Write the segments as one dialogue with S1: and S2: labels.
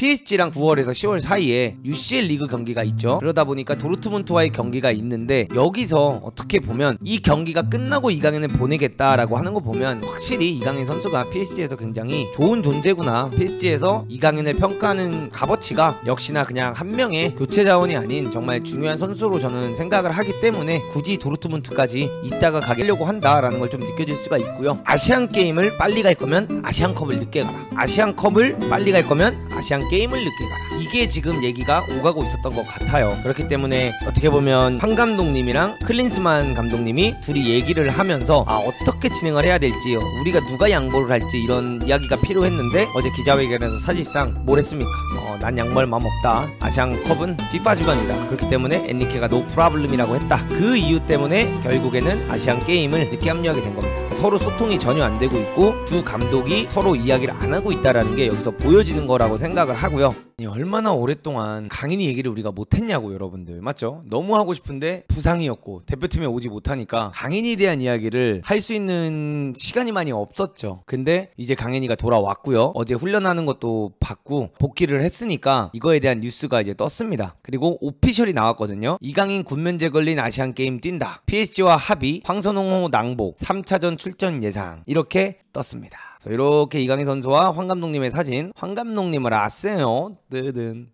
S1: PSG랑 9월에서 10월 사이에 UCL 리그 경기가 있죠. 그러다 보니까 도르트문트와의 경기가 있는데 여기서 어떻게 보면 이 경기가 끝나고 이강인을 보내겠다라고 하는 거 보면 확실히 이강인 선수가 PSG에서 굉장히 좋은 존재구나. PSG에서 이강인을 평가하는 값어치가 역시나 그냥 한 명의 교체 자원이 아닌 정말 중요한 선수로 저는 생각을 하기 때문에 굳이 도르트문트까지 이따가 가려고 한다라는 걸 좀 느껴질 수가 있고요. 아시안 게임을 빨리 갈 거면 아시안컵을 늦게 가라. 아시안컵을 빨리 갈 거면 아시안 게임을 늦게 가라. 이게 지금 얘기가 오가고 있었던 것 같아요. 그렇기 때문에 어떻게 보면 황 감독님이랑 클린스만 감독님이 둘이 얘기를 하면서 어떻게 진행을 해야 될지, 우리가 누가 양보를 할지 이런 이야기가 필요했는데 어제 기자회견에서 사실상 뭘 했습니까? 난 양보할 마음 없다. 아시안컵은 FIFA 주관이다. 그렇기 때문에 엔리케가 노 프라블럼이라고 했다. 그 이유 때문에 결국에는 아시안 게임을 늦게 합류하게 된 겁니다. 서로 소통이 전혀 안 되고 있고 두 감독이 서로 이야기를 안 하고 있다라는 게 여기서 보여지는 거라고 생각을 하고요. 얼마나 오랫동안 강인이 얘기를 우리가 못했냐고, 여러분들. 맞죠? 너무 하고 싶은데 부상이었고 대표팀에 오지 못하니까 강인이에 대한 이야기를 할 수 있는 시간이 많이 없었죠. 근데 이제 강인이가 돌아왔고요. 어제 훈련하는 것도 봤고 복귀를 했으니까 이거에 대한 뉴스가 이제 떴습니다. 그리고 오피셜이 나왔거든요. 이강인 군면제 걸린 아시안 게임 뛴다. PSG와 합의, 황선홍호 낭복 3차전 출전 예상. 이렇게 떴습니다. 이렇게 이강인 선수와 황 감독님의 사진, 황 감독님을 아세요? 뜨든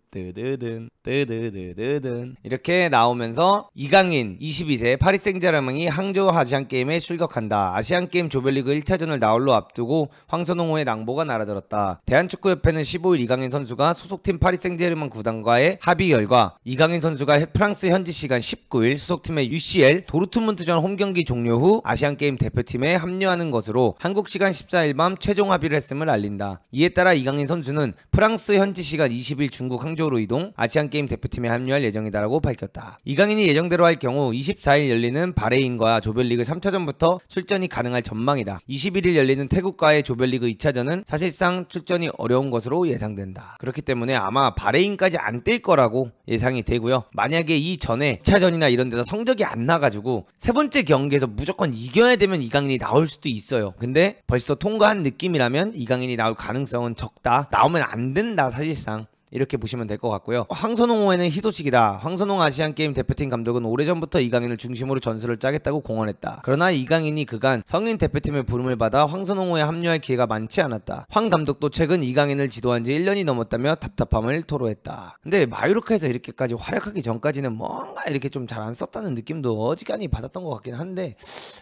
S1: 이렇게 나오면서 이강인 22세 파리 생제르맹이 항저우 아시안게임에 출격한다. 아시안게임 조별리그 1차전을 나홀로 앞두고 황선홍호의 낭보가 날아들었다. 대한축구협회는 15일 이강인 선수가 소속팀 파리 생제르맹 구단과의 합의 결과 이강인 선수가 프랑스 현지 시간 19일 소속팀의 UCL 도르트문트전 홈경기 종료 후 아시안게임 대표팀에 합류하는 것으로 한국 시간 14일 밤 최종 합의를 했음을 알린다. 이에 따라 이강인 선수는 프랑스 현지 시간 20일 중국 항저우로 이동, 아시안게임 대표팀에 합류할 예정이다라고 밝혔다. 이강인이 예정대로 할 경우 24일 열리는 바레인과 조별리그 3차전부터 출전이 가능할 전망이다. 21일 열리는 태국과의 조별리그 2차전은 사실상 출전이 어려운 것으로 예상된다. 그렇기 때문에 아마 바레인까지 안 뛸 거라고 예상이 되고요. 만약에 이 전에 2차전이나 이런 데서 성적이 안 나가지고 세 번째 경기에서 무조건 이겨야 되면 이강인이 나올 수도 있어요. 근데 벌써 통과한 느낌이라면 이강인이 나올 가능성은 적다. 나오면 안 된다, 사실상. 이렇게 보시면 될 것 같고요. 황선홍호에는 희소식이다. 황선홍 아시안게임 대표팀 감독은 오래전부터 이강인을 중심으로 전술을 짜겠다고 공언했다. 그러나 이강인이 그간 성인 대표팀의 부름을 받아 황선홍호에 합류할 기회가 많지 않았다. 황 감독도 최근 이강인을 지도한 지 1년이 넘었다며 답답함을 토로했다. 근데 마요르카에서 이렇게까지 활약하기 전까지는 뭔가 이렇게 좀 잘 안 썼다는 느낌도 어지간히 받았던 것 같긴 한데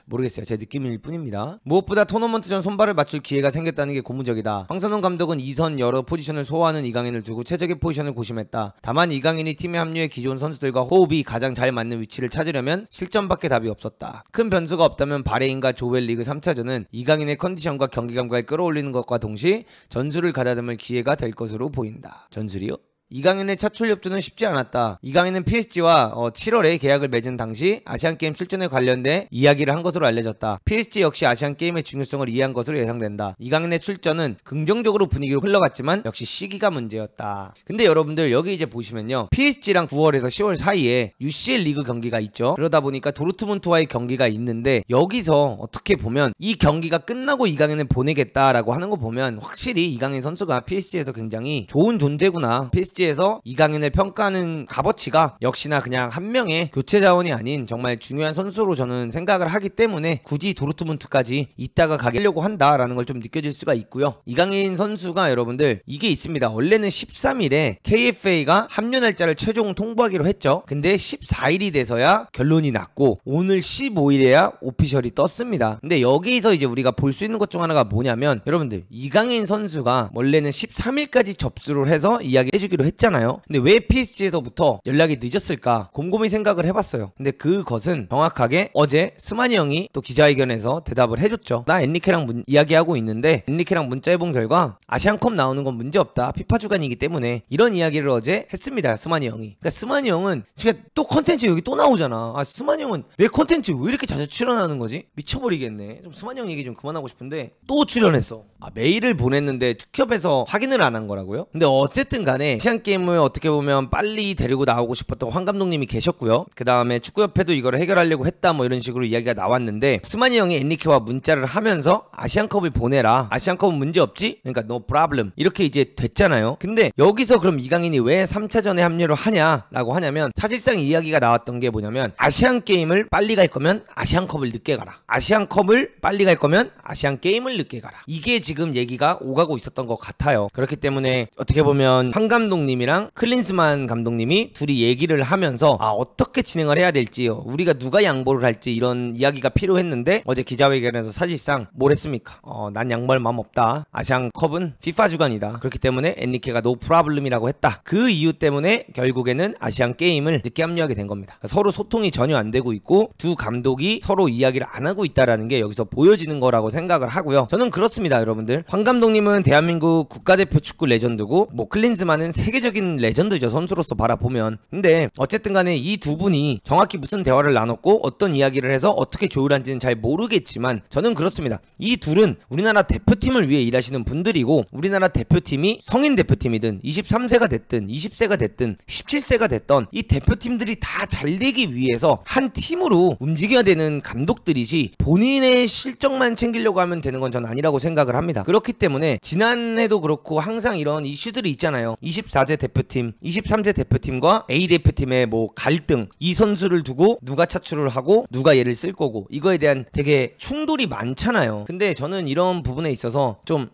S1: 모르겠어요. 제 느낌일 뿐입니다. 무엇보다 토너먼트 전 손발을 맞출 기회가 생겼다는 게 고무적이다. 황선홍 감독은 2선 여러 포지션을 소화하는 이강인을 두고 최적의 포지션을 고심했다. 다만 이강인이 팀에 합류해 기존 선수들과 호흡이 가장 잘 맞는 위치를 찾으려면 실전밖에 답이 없었다. 큰 변수가 없다면 바레인과 조별리그 3차전은 이강인의 컨디션과 경기감각을 끌어올리는 것과 동시에 전술을 가다듬을 기회가 될 것으로 보인다. 전술이요? 이강인의 차출 협조는 쉽지 않았다. 이강인은 PSG와 7월에 계약을 맺은 당시 아시안게임 출전에 관련돼 이야기를 한 것으로 알려졌다. PSG 역시 아시안게임의 중요성을 이해한 것으로 예상된다. 이강인의 출전은 긍정적으로 분위기로 흘러갔지만 역시 시기가 문제였다. 근데 여러분들 여기 이제 보시면요, PSG랑 9월에서 10월 사이에 UCL 리그 경기가 있죠. 그러다 보니까 도르트문트와의 경기가 있는데 여기서 어떻게 보면 이 경기가 끝나고 이강인을 보내겠다라고 하는 거 보면 확실히 이강인 선수가 PSG에서 굉장히 좋은 존재구나. PSG 에서 이강인을 평가하는 값어치가 역시나 그냥 한 명의 교체 자원이 아닌 정말 중요한 선수로 저는 생각을 하기 때문에 굳이 도르트문트까지 이따가 가려고 한다라는 걸 좀 느껴질 수가 있고요. 이강인 선수가 여러분들 이게 있습니다. 원래는 13일에 KFA가 합류 날짜를 최종 통보하기로 했죠. 근데 14일이 돼서야 결론이 났고 오늘 15일에야 오피셜이 떴습니다. 근데 여기서 이제 우리가 볼 수 있는 것 중 하나가 뭐냐면 여러분들 이강인 선수가 원래는 13일까지 접수를 해서 이야기 해주기로 했잖아요. 근데 왜 PSG에서부터 연락이 늦었을까 곰곰이 생각을 해봤어요. 근데 그것은 정확하게 어제 스마니 형이 또 기자회견에서 대답을 해줬죠. 나 엔리케랑 이야기하고 있는데 엔리케랑 문자해본 결과 아시안컵 나오는 건 문제없다. 피파 주관이기 때문에 이런 이야기를 어제 했습니다. 스마니 형이. 그러니까 스마니 형은 지금 또 컨텐츠 여기 또 나오잖아. 스마니 형은 내 컨텐츠 왜 이렇게 자주 출연하는 거지? 미쳐버리겠네. 좀 스마니 형 얘기 좀 그만하고 싶은데 또 출연했어. 메일을 보냈는데 축협에서 확인을 안 한 거라고요? 근데 어쨌든 간에 아시안 아시안게임을 어떻게 보면 빨리 데리고 나오고 싶었던 황 감독님이 계셨고요. 그 다음에 축구협회도 이거를 해결하려고 했다 뭐 이런 식으로 이야기가 나왔는데, 스마니 형이 엔리케와 문자를 하면서 아시안컵을 보내라, 아시안컵은 문제없지? 그러니까 no problem 이렇게 이제 됐잖아요. 근데 여기서 그럼 이강인이 왜 3차전에 합류를 하냐라고 하냐면, 사실상 이야기가 나왔던 게 뭐냐면, 아시안게임을 빨리 갈 거면 아시안컵을 늦게 가라, 아시안컵을 빨리 갈 거면 아시안게임을 늦게 가라, 이게 지금 얘기가 오가고 있었던 것 같아요. 그렇기 때문에 어떻게 보면 황 감독님이랑 클린스만 감독님이 둘이 얘기를 하면서 어떻게 진행을 해야 될지, 우리가 누가 양보를 할지 이런 이야기가 필요했는데, 어제 기자회견에서 사실상 뭘 했습니까? 난 양보할 마음 없다, 아시안컵은 FIFA 주관이다, 그렇기 때문에 엔리케가 노 프라블럼이라고 했다. 그 이유 때문에 결국에는 아시안게임을 늦게 합류하게 된 겁니다. 서로 소통이 전혀 안 되고 있고 두 감독이 서로 이야기를 안 하고 있다라는 게 여기서 보여지는 거라고 생각을 하고요. 저는 그렇습니다, 여러분들. 황 감독님은 대한민국 국가대표 축구 레전드고, 뭐 클린스만은 세계적인 레전드죠, 선수로서 바라보면. 근데 어쨌든 간에 이 두 분이 정확히 무슨 대화를 나눴고 어떤 이야기를 해서 어떻게 조율한지는 잘 모르겠지만, 저는 그렇습니다. 이 둘은 우리나라 대표팀을 위해 일하시는 분들이고, 우리나라 대표팀이 성인 대표팀이든 23세가 됐든 20세가 됐든 17세가 됐던 이 대표팀들이 다 잘 되기 위해서 한 팀으로 움직여야 되는 감독들이지, 본인의 실적만 챙기려고 하면 되는 건 전 아니라고 생각을 합니다. 그렇기 때문에 지난해도 그렇고 항상 이런 이슈들이 있잖아요. 24세 대표팀, 23세 대표팀과 A 대표팀의 뭐 갈등, 이 선수를 두고 누가 차출을 하고 누가 얘를 쓸 거고, 이거에 대한 되게 충돌이 많잖아요. 근데 저는 이런 부분에 있어서 좀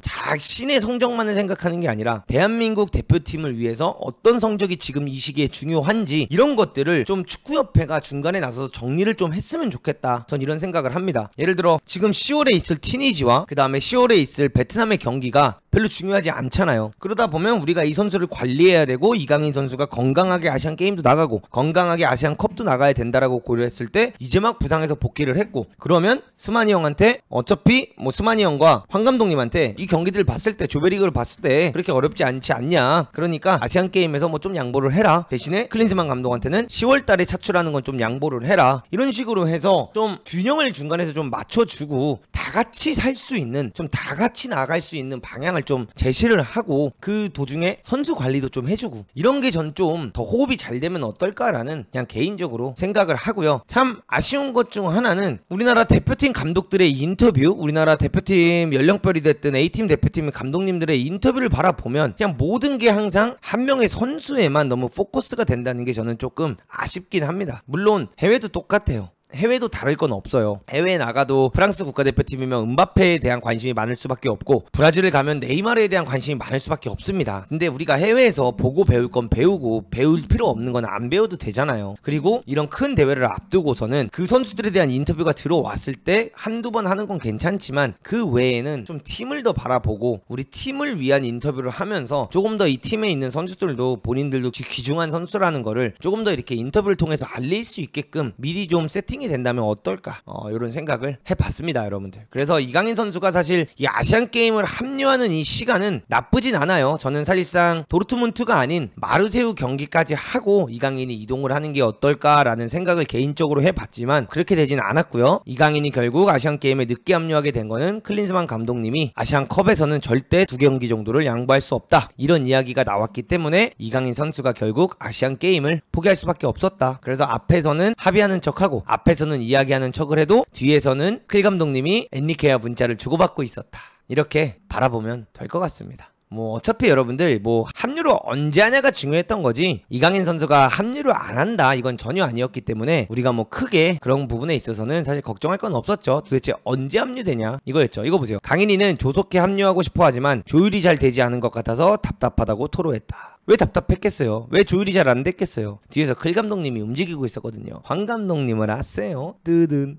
S1: 자신의 성적만을 생각하는 게 아니라 대한민국 대표팀을 위해서 어떤 성적이 지금 이 시기에 중요한지, 이런 것들을 좀 축구협회가 중간에 나서서 정리를 좀 했으면 좋겠다, 전 이런 생각을 합니다. 예를 들어 지금 10월에 있을 티니지와 그 다음에 10월에 있을 베트남의 경기가 별로 중요하지 않잖아요. 그러다 보면 우리가 이 선수를 관리해야 되고, 이강인 선수가 건강하게 아시안게임도 나가고 건강하게 아시안컵도 나가야 된다라고 고려했을 때 이제 막 부상해서 복귀를 했고, 그러면 스마니 형한테 어차피 뭐 스마니 형과 황 감독님한테 이 경기들 봤을 때, 조별리그를 봤을 때 그렇게 어렵지 않지 않냐, 그러니까 아시안게임에서 뭐 좀 양보를 해라, 대신에 클린스만 감독한테는 10월달에 차출하는 건 좀 양보를 해라, 이런 식으로 해서 좀 균형을 중간에서 좀 맞춰주고 다 같이 살 수 있는, 좀 다 같이 나갈 수 있는 방향을 좀 제시를 하고, 그 도중에 선수 관리도 좀 해주고, 이런 게 전 좀 더 호흡이 잘 되면 어떨까라는 그냥 개인적으로 생각을 하고요. 참 아쉬운 것 중 하나는 우리나라 대표팀 감독들의 인터뷰, 우리나라 대표팀 연령별이 됐든 A팀 대표팀 감독님들의 인터뷰를 바라보면 그냥 모든 게 항상 한 명의 선수에만 너무 포커스가 된다는 게 저는 조금 아쉽긴 합니다. 물론 해외도 똑같아요. 해외도 다를 건 없어요. 해외에 나가도 프랑스 국가대표팀이면 음바페에 대한 관심이 많을 수밖에 없고, 브라질을 가면 네이마르에 대한 관심이 많을 수밖에 없습니다. 근데 우리가 해외에서 보고 배울 건 배우고, 배울 필요 없는 건 안 배워도 되잖아요. 그리고 이런 큰 대회를 앞두고서는 그 선수들에 대한 인터뷰가 들어왔을 때 한두 번 하는 건 괜찮지만, 그 외에는 좀 팀을 더 바라보고 우리 팀을 위한 인터뷰를 하면서 조금 더 이 팀에 있는 선수들도 본인들도 귀중한 선수라는 거를 조금 더 이렇게 인터뷰를 통해서 알릴 수 있게끔 미리 좀 세팅이 된다면 어떨까, 이런 생각을 해봤습니다, 여러분들. 그래서 이강인 선수가 사실 이 아시안게임을 합류하는 이 시간은 나쁘진 않아요. 저는 사실상 도르트문트가 아닌 마르세유 경기까지 하고 이강인이 이동을 하는 게 어떨까라는 생각을 개인적으로 해봤지만 그렇게 되진 않았고요. 이강인이 결국 아시안게임에 늦게 합류하게 된 거는 클린스만 감독님이 아시안컵에서는 절대 2경기 정도를 양보할 수 없다, 이런 이야기가 나왔기 때문에 이강인 선수가 결국 아시안게임을 포기할 수밖에 없었다. 그래서 앞에서는 합의하는 척하고, 앞에서는 이야기하는 척을 해도 뒤에서는 클 감독님이 엔리케와 문자를 주고받고 있었다, 이렇게 바라보면 될 것 같습니다. 뭐 어차피 여러분들 뭐 합류를 언제 하냐가 중요했던 거지, 이강인 선수가 합류를 안 한다 이건 전혀 아니었기 때문에 우리가 뭐 크게 그런 부분에 있어서는 사실 걱정할 건 없었죠. 도대체 언제 합류되냐 이거였죠. 이거 보세요. 강인이는 조속히 합류하고 싶어 하지만 조율이 잘 되지 않은 것 같아서 답답하다고 토로했다. 왜 답답했겠어요? 왜 조율이 잘 안 됐겠어요? 뒤에서 클 감독님이 움직이고 있었거든요. 황 감독님을 아세요? 뜨든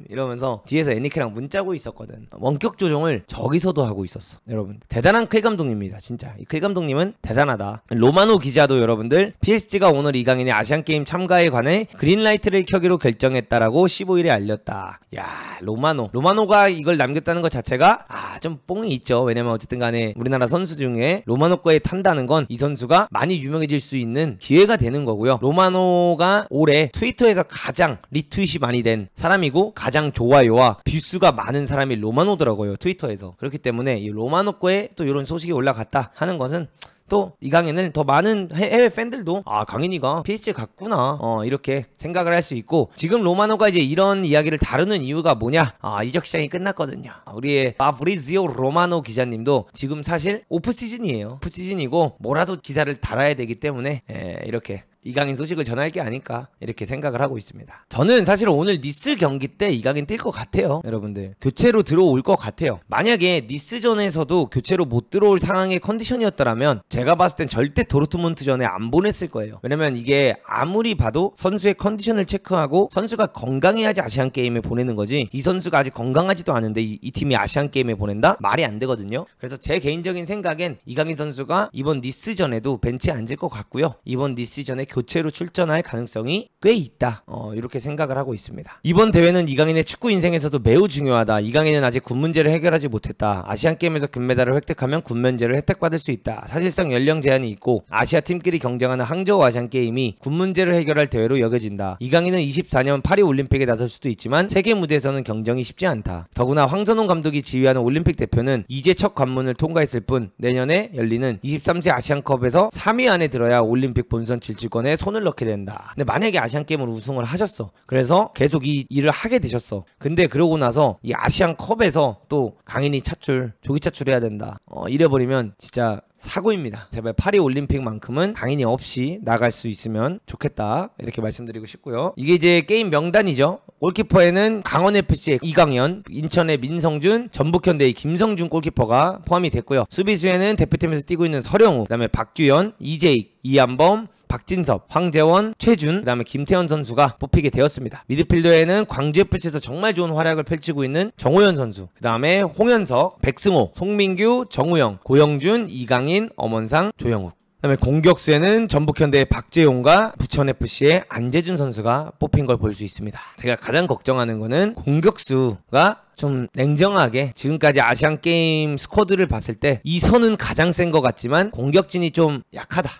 S1: 이러면서 뒤에서 엔리케랑 문짜고 있었거든. 원격 조정을 저기서도 하고 있었어. 여러분 대단한 클 감독님입니다. 진짜 이 클 감독님은 대단하다. 로마노 기자도 여러분들 PSG가 오늘 이강인의 아시안게임 참가에 관해 그린라이트를 켜기로 결정했다라고 15일에 알렸다. 야, 로마노가 이걸 남겼다는 것 자체가 좀 뽕이 있죠. 왜냐면 어쨌든 간에 우리나라 선수 중에 로마노 거에 탄다는 건 이 선수가 많이 유명해질 수 있는 기회가 되는 거고요. 로마노가 올해 트위터에서 가장 리트윗이 많이 된 사람이고 가장 좋아요와 뷰수가 많은 사람이 로마노더라고요. 트위터에서. 그렇기 때문에 이 로마노 거에 또 이런 소식이 올라갔다 하는 것은 또 이강인을 더 많은 해외 팬들도 아 강인이가 PSG 갔구나 이렇게 생각을 할 수 있고, 지금 로마노가 이제 이런 이야기를 다루는 이유가 뭐냐, 이적 시장이 끝났거든요. 우리의 파브리지오 로마노 기자님도 지금 사실 오프 시즌이에요. 오프 시즌이고 뭐라도 기사를 달아야 되기 때문에 이렇게 이강인 소식을 전할 게 아닐까 이렇게 생각을 하고 있습니다. 저는 사실 오늘 니스 경기 때 이강인 뛸 것 같아요. 여러분들 교체로 들어올 것 같아요. 만약에 니스전에서도 교체로 못 들어올 상황의 컨디션이었더라면 제가 봤을 땐 절대 도르트문트전에 안 보냈을 거예요. 왜냐면 이게 아무리 봐도 선수의 컨디션을 체크하고 선수가 건강해야지 아시안게임에 보내는 거지, 이 선수가 아직 건강하지도 않은데 이 팀이 아시안게임에 보낸다? 말이 안 되거든요. 그래서 제 개인적인 생각엔 이강인 선수가 이번 니스전에도 벤치에 앉을 것 같고요. 이번 니스전에 교체로 출전할 가능성이 꽤 있다, 이렇게 생각을 하고 있습니다. 이번 대회는 이강인의 축구 인생에서도 매우 중요하다. 이강인은 아직 군 문제를 해결하지 못했다. 아시안게임에서 금메달을 획득하면 군 면제를 혜택받을 수 있다. 사실상 연령 제한이 있고 아시아 팀끼리 경쟁하는 항저우 아시안게임이 군 문제를 해결할 대회로 여겨진다. 이강인은 24년 파리 올림픽에 나설 수도 있지만 세계 무대에서는 경쟁이 쉽지 않다. 더구나 황선홍 감독이 지휘하는 올림픽 대표는 이제 첫 관문을 통과했을 뿐 내년에 열리는 23세 아시안컵에서 3위 안에 들어야 올림픽 본선 질주권에 손을 넣게 된다. 근데 만약에 아시안게임으로 우승을 하셨어. 그래서 계속 이 일을 하게 되셨어. 근데 그러고 나서 이 아시안컵에서 또 강인이 차출, 조기 차출해야 된다. 이래버리면 진짜 사고입니다. 제발 파리 올림픽만큼은 강인이 없이 나갈 수 있으면 좋겠다, 이렇게 말씀드리고 싶고요. 이게 이제 게임 명단이죠. 골키퍼에는 강원FC의 이강현, 인천의 민성준, 전북현대의 김성준 골키퍼가 포함이 됐고요. 수비수에는 대표팀에서 뛰고 있는 서령우, 그 다음에 박규현, 이재익, 이한범, 박진섭, 황재원, 최준, 그 다음에 김태현 선수가 뽑히게 되었습니다. 미드필더에는 광주FC에서 정말 좋은 활약을 펼치고 있는 정호연 선수, 그 다음에 홍현석, 백승호, 송민규, 정우영, 고영준, 이강인, 엄원상, 조영욱. 그 다음에 공격수에는 전북현대의 박재용과 부천FC의 안재준 선수가 뽑힌 걸 볼 수 있습니다. 제가 가장 걱정하는 거는 공격수가 좀 냉정하게 지금까지 아시안게임 스쿼드를 봤을 때 이 선은 가장 센 것 같지만 공격진이 좀 약하다.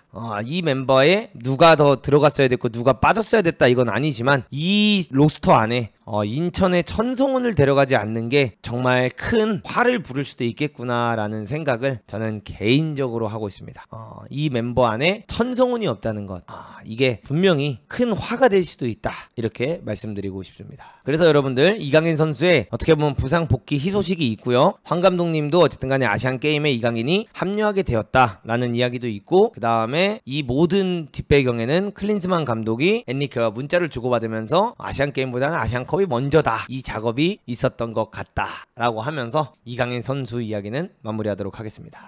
S1: 이 멤버에 누가 더 들어갔어야 됐고 누가 빠졌어야 됐다 이건 아니지만 이 로스터 안에 인천의 천성훈을 데려가지 않는 게 정말 큰 화를 부를 수도 있겠구나라는 생각을 저는 개인적으로 하고 있습니다. 이 멤버 안에 천성훈이 없다는 것, 이게 분명히 큰 화가 될 수도 있다, 이렇게 말씀드리고 싶습니다. 그래서 여러분들 이강인 선수의 어떻게 보면 부상 복귀 희소식이 있고요. 황 감독님도 어쨌든 간에 아시안게임에 이강인이 합류하게 되었다라는 이야기도 있고, 그 다음에 이 모든 뒷배경에는 클린스만 감독이 엔리케와 문자를 주고받으면서 아시안게임보다는 아시안컵이 먼저다, 이 작업이 있었던 것 같다 라고 하면서 이강인 선수 이야기는 마무리하도록 하겠습니다.